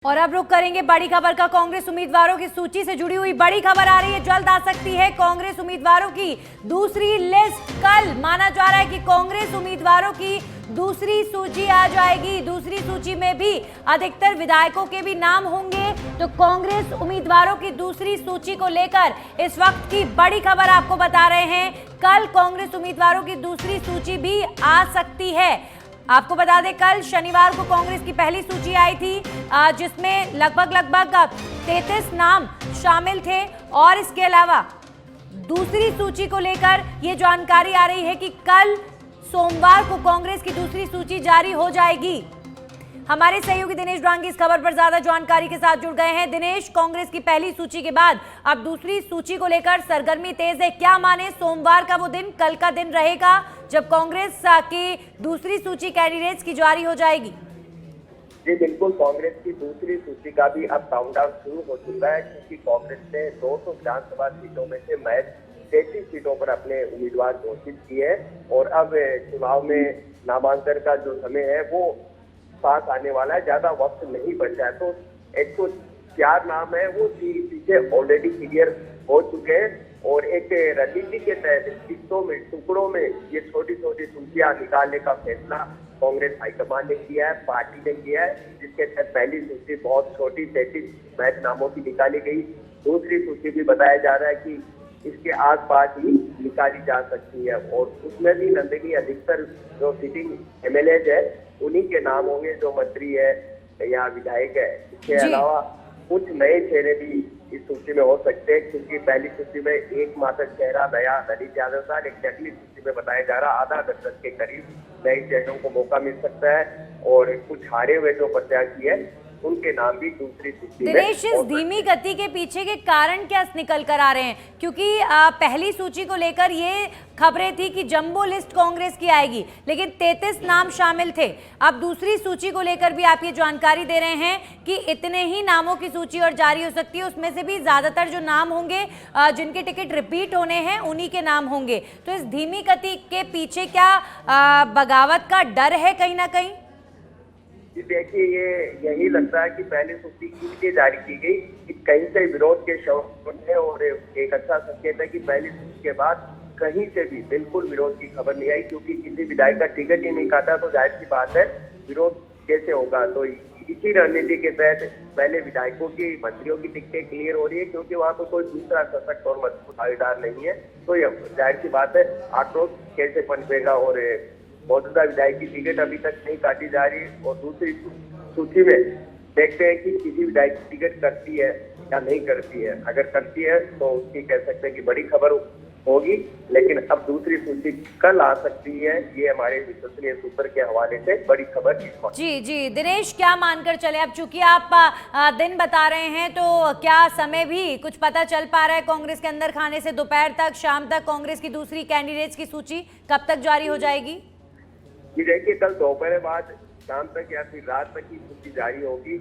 और अब रुक करेंगे बड़ी खबर का। कांग्रेस उम्मीदवारों की सूची से जुड़ी हुई बड़ी खबर आ रही है। जल्द आ सकती है कांग्रेस उम्मीदवारों की दूसरी लिस्ट। कल माना जा रहा है कि कांग्रेस उम्मीदवारों की दूसरी सूची आ जाएगी। दूसरी सूची में भी अधिकतर विधायकों के भी नाम होंगे। तो कांग्रेस उम्मीदवारों की दूसरी सूची को लेकर इस वक्त की बड़ी खबर आपको बता रहे हैं। कल कांग्रेस उम्मीदवारों की दूसरी सूची भी आ सकती है। आपको बता दें, कल शनिवार को कांग्रेस की पहली सूची आई थी जिसमें लगभग 33 नाम शामिल थे। और इसके अलावा दूसरी सूची को लेकर यह जानकारी आ रही है कि कल सोमवार को कांग्रेस की दूसरी सूची जारी हो जाएगी। हमारे सहयोगी दिनेश ड्वांगी इस खबर पर ज्यादा जानकारी के साथ जुड़ गए हैं। दिनेश, कांग्रेस की पहली सूची के बाद अब दूसरी सूची को लेकर सरगर्मी तेज है। क्या माने सोमवार का वो दिन कल का दिन रहेगा जब कांग्रेस की दूसरी सूची कैंडिडेट्स की जारी हो जाएगी? जी बिल्कुल, कांग्रेस की दूसरी सूची का भी अब काउंटडाउन शुरू हो चुका है, क्योंकि कांग्रेस ने 200 विधानसभा सीटों में से महज 33 सीटों पर अपने उम्मीदवार घोषित किए हैं। और अब चुनाव में नामांकन का जो समय है वो पास आने वाला है, ज्यादा वक्त नहीं बचा है। तो 104 नाम है वो सीटें ऑलरेडी क्लियर हो चुके हैं। और एक रणनीति के तहत हिस्सों में टुकड़ों में ये छोटी छोटी सूचियां निकालने का फैसला कांग्रेस हाईकमान ने किया है, पार्टी ने किया है, जिसके तहत पहली सूची बहुत छोटी 33 महज नामों की निकाली गई। दूसरी सूची भी बताया जा रहा है कि इसके आसपास ही निकाली जा सकती है। और उसमें भी नंदनी अधिकतर जो सिटिंग एमएलए है उन्हीं के नाम होंगे जो मंत्री है या विधायक है। इसके अलावा कुछ नए चेहरे भी इस सूची में हो सकते हैं, क्योंकि पहली सूची में एकमात्र चेहरा नया दलित यादव था, लेकिन अगली सूची में बताया जा रहा आधा दर्जन के करीब नए चेहरों को मौका मिल सकता है। और कुछ हारे हुए जो प्रत्याशी है उनके नाम भी दूसरी सूची में। दिनेश, इस धीमी गति के पीछे के कारण क्या निकल कर आ रहे हैं? क्योंकि पहली सूची को लेकर ये खबरें थी कि जंबो लिस्ट कांग्रेस की आएगी, लेकिन 33 नाम शामिल थे। अब दूसरी सूची को लेकर भी आप ये जानकारी दे रहे हैं कि इतने ही नामों की सूची और जारी हो सकती है। उसमें से भी ज्यादातर जो नाम होंगे जिनके टिकट रिपीट होने हैं उन्हीं के नाम होंगे। तो इस धीमी गति के पीछे क्या बगावत का डर है कहीं ना कहीं? देखिए, ये यही लगता है कि पहली सूची इसलिए जारी की गई कि कहीं से विरोध के शव है। और एक अच्छा संकेत है कि पहली सूची के बाद कहीं से भी बिल्कुल विरोध की खबर नहीं आई, क्योंकि किसी विधायक का टिकट ही नहीं काटा तो जाहिर सी बात है विरोध कैसे होगा। तो इसी रणनीति के तहत पहले विधायकों की, मंत्रियों की टिकटें क्लियर हो रही है, क्योंकि वहाँ पर कोई दूसरा सशक्त और मजबूत दावेदार नहीं है। तो ये जाहिर सी बात है आक्रोश कैसे पनपेगा। और मौजूदा विधायक की टिकट अभी तक नहीं काटी जा रही। और दूसरी सूची में देखते हैं कि किसी विधायक की टिकट करती है या नहीं करती है। अगर करती है तो उसकी कह सकते हैं कि बड़ी खबर होगी, लेकिन अब दूसरी सूची कल आ सकती है। ये हमारे विश्वसनीय सूत्र के हवाले से बड़ी खबर। जी दिनेश, क्या मानकर चले? अब चूंकि आप दिन बता रहे हैं तो क्या समय भी कुछ पता चल पा रहा है कांग्रेस के अंदर खाने से? दोपहर तक, शाम तक कांग्रेस की दूसरी कैंडिडेट्स की सूची कब तक जारी हो जाएगी? जी देखिए, कल दोपहर बाद शाम तक या फिर रात तक की सूची जारी होगी,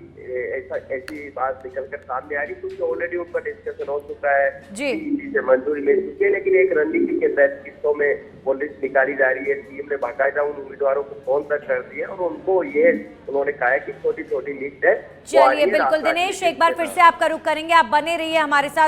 ऐसी बात निकलकर सामने आ रही। कुछ ऑलरेडी उन पर डिस्कशन हो चुका है, चीजें मंजूरी मिल चुकी है, लेकिन एक रणनीति के तहत किस्तों में वो लिस्ट निकाली जा रही है। सीएम ने बाकायदा उन उम्मीदवारों को फोन तक कर दिया और उनको ये उन्होंने कहा है कि छोटी छोटी लिस्ट है। चलिए बिल्कुल दिनेश, एक बार फिर से आपका रुख करेंगे, आप बने रहिए हमारे साथ।